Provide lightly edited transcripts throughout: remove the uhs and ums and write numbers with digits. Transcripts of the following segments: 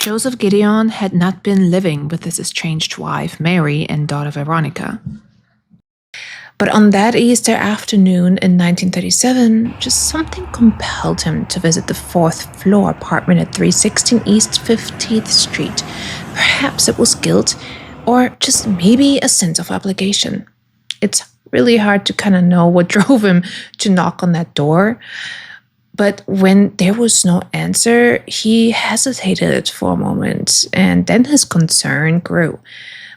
Joseph Gideon had not been living with his estranged wife, Mary, and daughter Veronica. But on that Easter afternoon in 1937, just something compelled him to visit the fourth floor apartment at 316 East 15th Street. Perhaps it was guilt, or just maybe a sense of obligation. It's really hard to kind of know what drove him to knock on that door. But when there was no answer, he hesitated for a moment, and then his concern grew.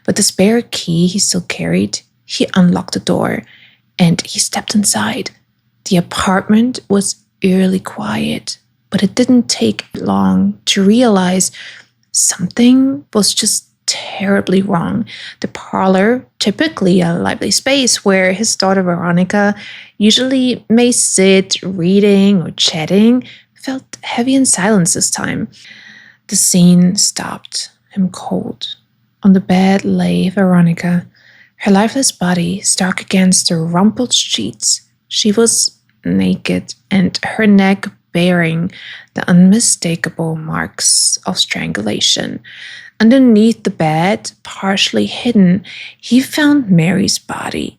With the spare key he still carried, he unlocked the door, and he stepped inside. The apartment was eerily quiet, but it didn't take long to realize something was just terribly wrong. The parlor, typically a lively space where his daughter Veronica usually may sit reading or chatting, felt heavy in silence this time. The scene stopped him cold. On the bed lay Veronica, her lifeless body stark against the rumpled sheets. She was naked, and her neck bearing the unmistakable marks of strangulation. Underneath the bed, partially hidden, he found Mary's body,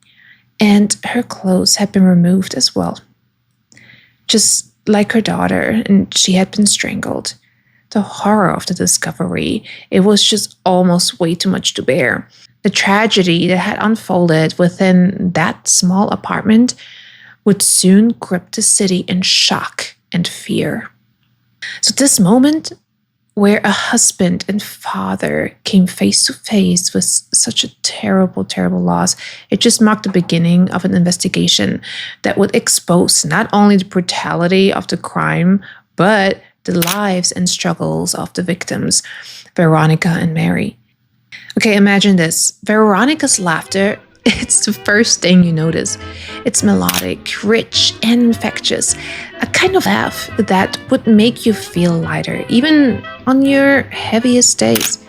and her clothes had been removed as well. Just like her daughter, and she had been strangled. The horror of the discovery, it was just almost way too much to bear. The tragedy that had unfolded within that small apartment would soon grip the city in shock and fear. So this moment where a husband and father came face to face with such a terrible, terrible loss, it just marked the beginning of an investigation that would expose not only the brutality of the crime, but the lives and struggles of the victims, Veronica and Mary. Okay, imagine this. Veronica's laughter, it's the first thing you notice. It's melodic, rich, and infectious. A kind of laugh that would make you feel lighter, even on your heaviest days.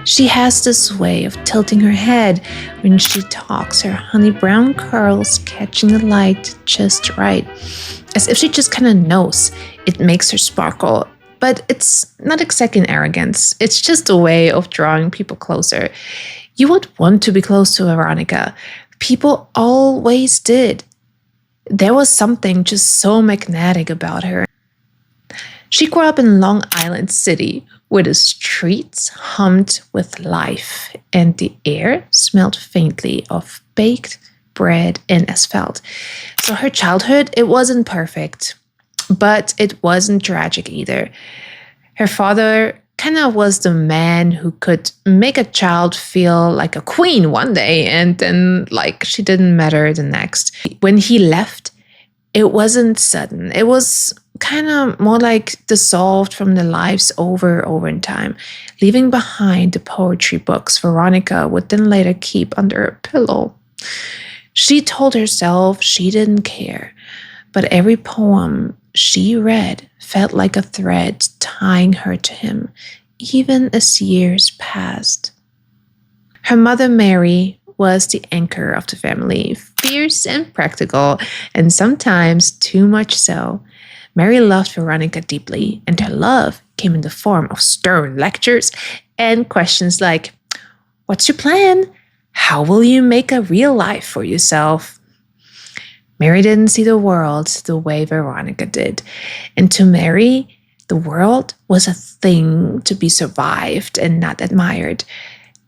She has this way of tilting her head when she talks, her honey brown curls catching the light just right. As if she just kind of knows it makes her sparkle. But it's not exactly arrogance. It's just a way of drawing people closer. You would want to be close to Veronica. People always did. There was something just so magnetic about her. She grew up in Long Island City, where the streets hummed with life and the air smelled faintly of baked bread and asphalt. So her childhood, it wasn't perfect, but it wasn't tragic either. Her father kind of was the man who could make a child feel like a queen one day and then like she didn't matter the next. When he left, it wasn't sudden. It was kind of more like dissolved from the lives over in time, leaving behind the poetry books Veronica would then later keep under a pillow. She told herself she didn't care, but every poem she read felt like a thread tying her to him, even as years passed. Her mother, Mary, was the anchor of the family, fierce and practical, and sometimes too much so. Mary loved Veronica deeply, and her love came in the form of stern lectures and questions like, "What's your plan? How will you make a real life for yourself?" Mary didn't see the world the way Veronica did. And to Mary, the world was a thing to be survived and not admired.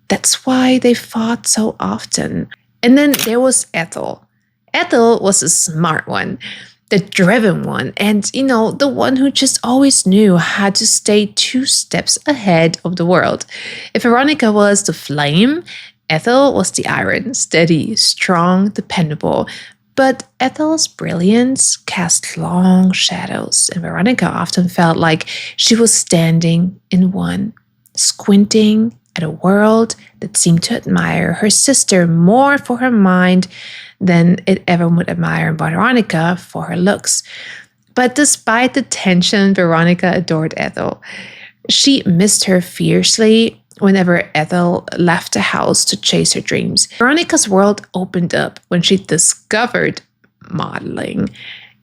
That's why they fought so often. And then there was Ethel. Ethel was the smart one, the driven one, and, the one who just always knew how to stay 2 steps ahead of the world. If Veronica was the flame, Ethel was the iron, steady, strong, dependable. But Ethel's brilliance cast long shadows, and Veronica often felt like she was standing in one, squinting at a world that seemed to admire her sister more for her mind than it ever would admire Veronica for her looks. But despite the tension, Veronica adored Ethel. She missed her fiercely whenever Ethel left the house to chase her dreams. Veronica's world opened up when she discovered modeling.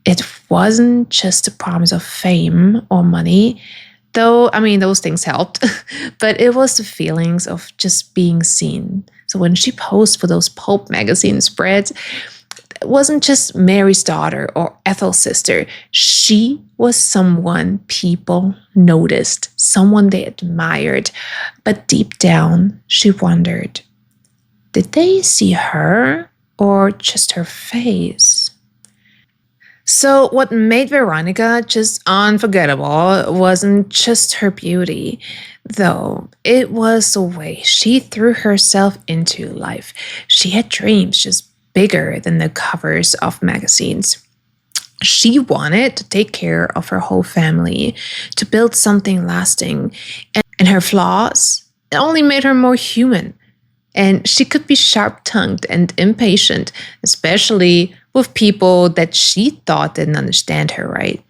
It wasn't just a promise of fame or money. Though, I mean, those things helped, but it was the feelings of just being seen. So when she posed for those Pulp magazine spreads, it wasn't just Mary's daughter or Ethel's sister. She was someone people noticed, someone they admired. But deep down, she wondered, did they see her or just her face? So, what made Veronica just unforgettable wasn't just her beauty, though. It was the way she threw herself into life. She had dreams just bigger than the covers of magazines. She wanted to take care of her whole family, to build something lasting. And her flaws only made her more human. And she could be sharp tongued and impatient, especially with people that she thought didn't understand her right.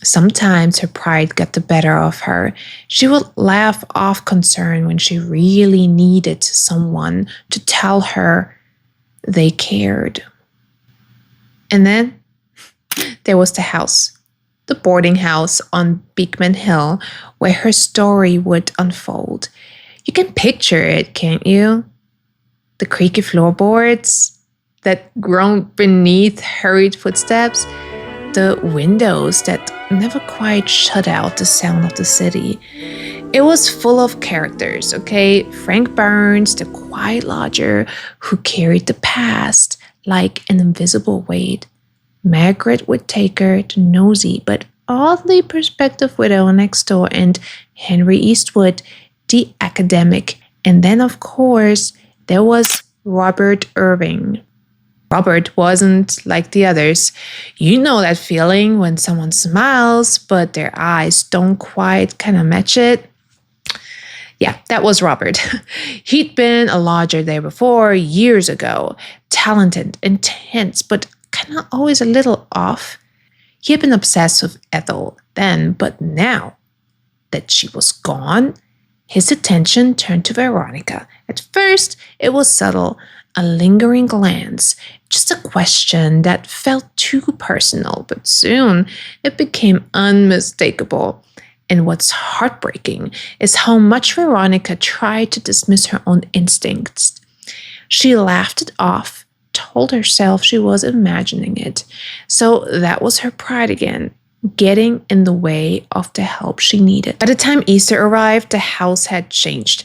Sometimes her pride got the better of her. She would laugh off concern when she really needed someone to tell her they cared. And then there was the house, the boarding house on Beekman Hill, where her story would unfold. You can picture it, can't you? The creaky floorboards that groan beneath hurried footsteps, the windows that never quite shut out the sound of the city. It was full of characters, okay? Frank Burns, the quiet lodger who carried the past like an invisible weight. Margaret Whittaker, the nosy but oddly perspective widow next door, and Henry Eastwood, the academic. And then, of course, there was Robert Irving. Robert wasn't like the others. You know that feeling when someone smiles, but their eyes don't quite kind of match it? Yeah, that was Robert. He'd been a lodger there before, years ago. Talented, intense, but kind of always a little off. He had been obsessed with Ethel then, but now that she was gone, his attention turned to Veronica. At first, it was subtle, a lingering glance, just a question that felt too personal, but soon it became unmistakable. And what's heartbreaking is how much Veronica tried to dismiss her own instincts. She laughed it off, told herself she was imagining it. So that was her pride again, getting in the way of the help she needed. By the time Easter arrived, the house had changed.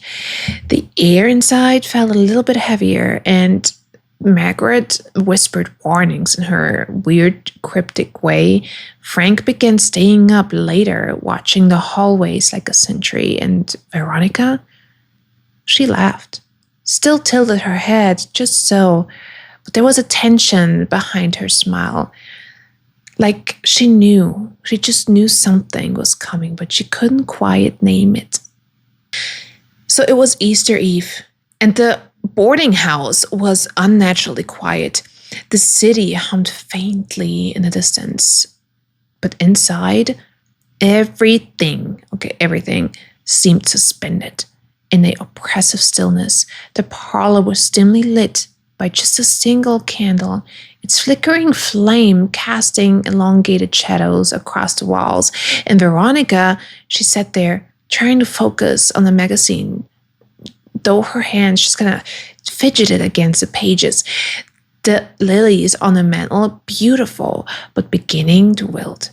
The air inside felt a little bit heavier, and Margaret whispered warnings in her weird, cryptic way. Frank began staying up later, watching the hallways like a sentry, and Veronica, she laughed, still tilted her head just so, but there was a tension behind her smile. Like she just knew something was coming, but she couldn't quite name it. So it was Easter Eve, and the boarding house was unnaturally quiet. The city hummed faintly in the distance. But inside, everything seemed suspended in an oppressive stillness. The parlor was dimly lit by just a single candle, its flickering flame casting elongated shadows across the walls. And Veronica, she sat there trying to focus on the magazine, though her hands just kind of fidgeted against the pages. The lilies on the mantel, beautiful but beginning to wilt,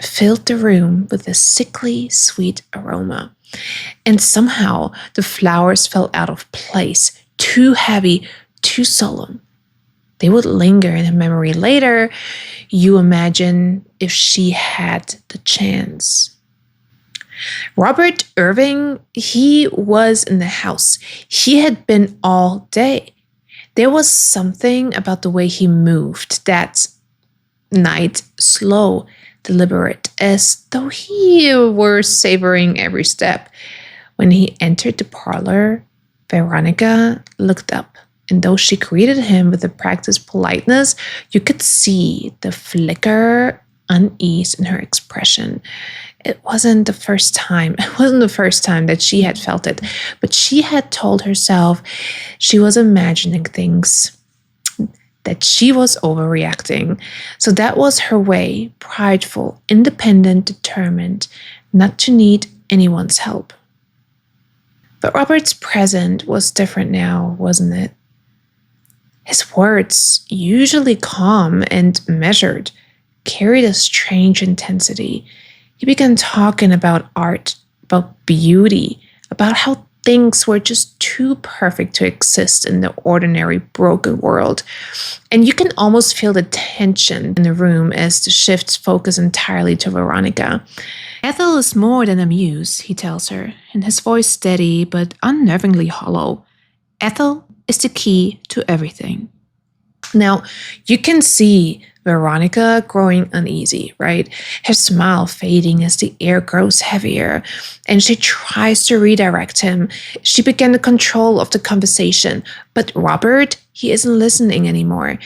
filled the room with a sickly sweet aroma. And somehow the flowers felt out of place, too heavy, too solemn. They would linger in her memory later, you imagine, if she had the chance. Robert Irving, he was in the house. He had been all day. There was something about the way he moved that night, slow, deliberate, as though he were savoring every step. When he entered the parlor, Veronica looked up, and though she greeted him with a practiced politeness, you could see the flicker unease in her expression. It wasn't the first time that she had felt it, but she had told herself she was imagining things, that she was overreacting. So that was her way, prideful, independent, determined. not to need anyone's help. But Robert's present was different now, wasn't it? His words, usually calm and measured, carried a strange intensity. He began talking about art, about beauty, about how things were just too perfect to exist in the ordinary, broken world. And you can almost feel the tension in the room as the shifts focus entirely to Veronica. Ethel is more than a muse, he tells her, and his voice steady but unnervingly hollow. Ethel is the key to everything. Now, you can see Veronica growing uneasy, right? Her smile fading as the air grows heavier, and she tries to redirect him. She began the control of the conversation, but Robert, he isn't listening anymore.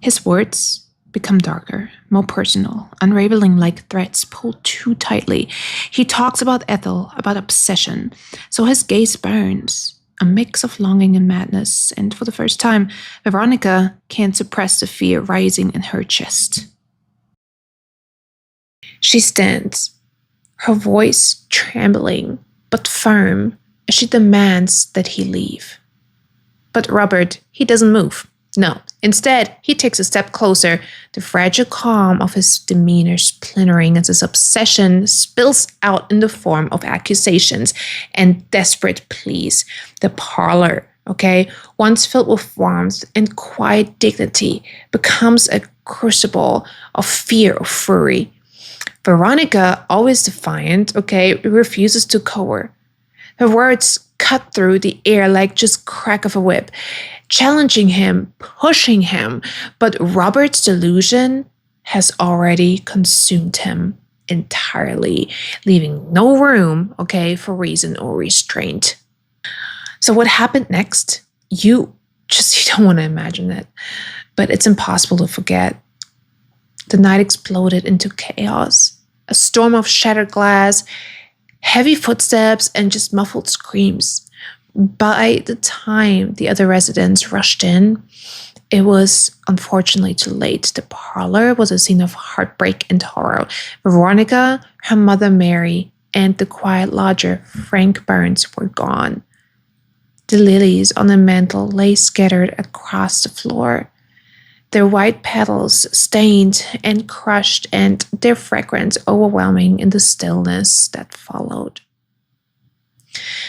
His words become darker, more personal, unraveling like threads pulled too tightly. He talks about Ethel, about obsession, so his gaze burns. A mix of longing and madness, and for the first time, Veronica can't suppress the fear rising in her chest. She stands, her voice trembling but firm as she demands that he leave. But Robert, he doesn't move. No, instead, he takes a step closer, the fragile calm of his demeanor splintering as his obsession spills out in the form of accusations and desperate pleas. The parlor, once filled with warmth and quiet dignity, becomes a crucible of fear or fury. Veronica, always defiant, refuses to cower. Her words cut through the air like just crack of a whip, challenging him, pushing him, but Robert's delusion has already consumed him entirely, leaving no room, for reason or restraint. So what happened next? You don't want to imagine it, but it's impossible to forget. The night exploded into chaos, a storm of shattered glass, heavy footsteps, and just muffled screams. By the time the other residents rushed in, it was unfortunately too late. The parlor was a scene of heartbreak and horror. Veronica, her mother Mary, and the quiet lodger Frank Burns were gone. The lilies on the mantel lay scattered across the floor, their white petals stained and crushed, and their fragrance overwhelming in the stillness that followed.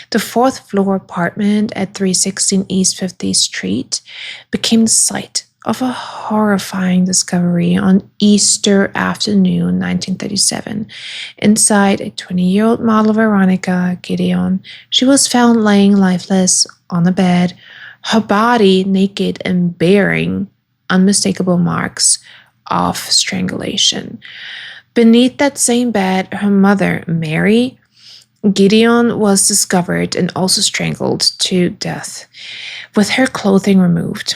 The fourth-floor apartment at 316 East 50th Street became the site of a horrifying discovery on Easter afternoon 1937. Inside a 20-year-old model Veronica Gideon, she was found laying lifeless on a bed, her body naked and bearing unmistakable marks of strangulation. Beneath that same bed, her mother, Mary Gideon, was discovered and also strangled to death, with her clothing removed.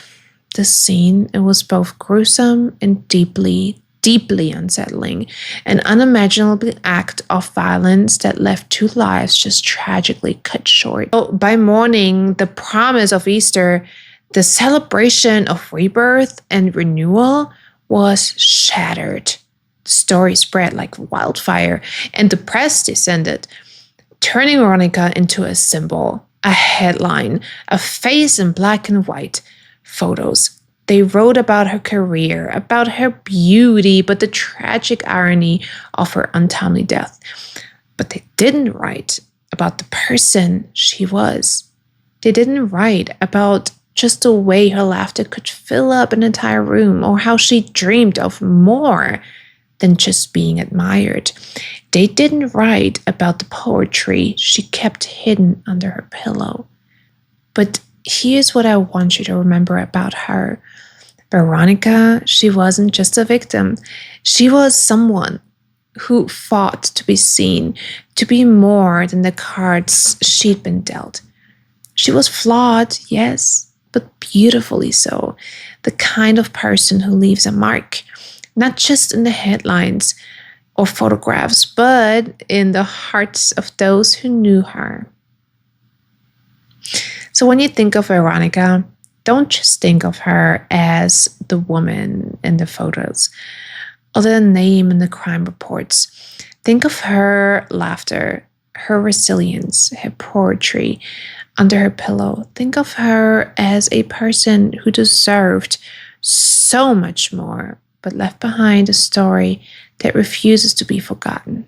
The scene, it was both gruesome and deeply, deeply unsettling, an unimaginable act of violence that left two lives just tragically cut short. So by morning, the promise of Easter, the celebration of rebirth and renewal, was shattered. The story spread like wildfire, and the press descended, turning Veronica into a symbol, a headline, a face in black and white. Photos. They wrote about her career, about her beauty, but the tragic irony of her untimely death. But they didn't write about the person she was. They didn't write about just the way her laughter could fill up an entire room, or how she dreamed of more than just being admired. They didn't write about the poetry she kept hidden under her pillow. But here's what I want you to remember about her. Veronica, she wasn't just a victim. She was someone who fought to be seen, to be more than the cards she'd been dealt. She was flawed, yes, but beautifully so. The kind of person who leaves a mark, not just in the headlines or photographs, but in the hearts of those who knew her. So when you think of Veronica, don't just think of her as the woman in the photos or the name in the crime reports. Think of her laughter, her resilience, her poetry under her pillow. Think of her as a person who deserved so much more, but left behind a story that refuses to be forgotten.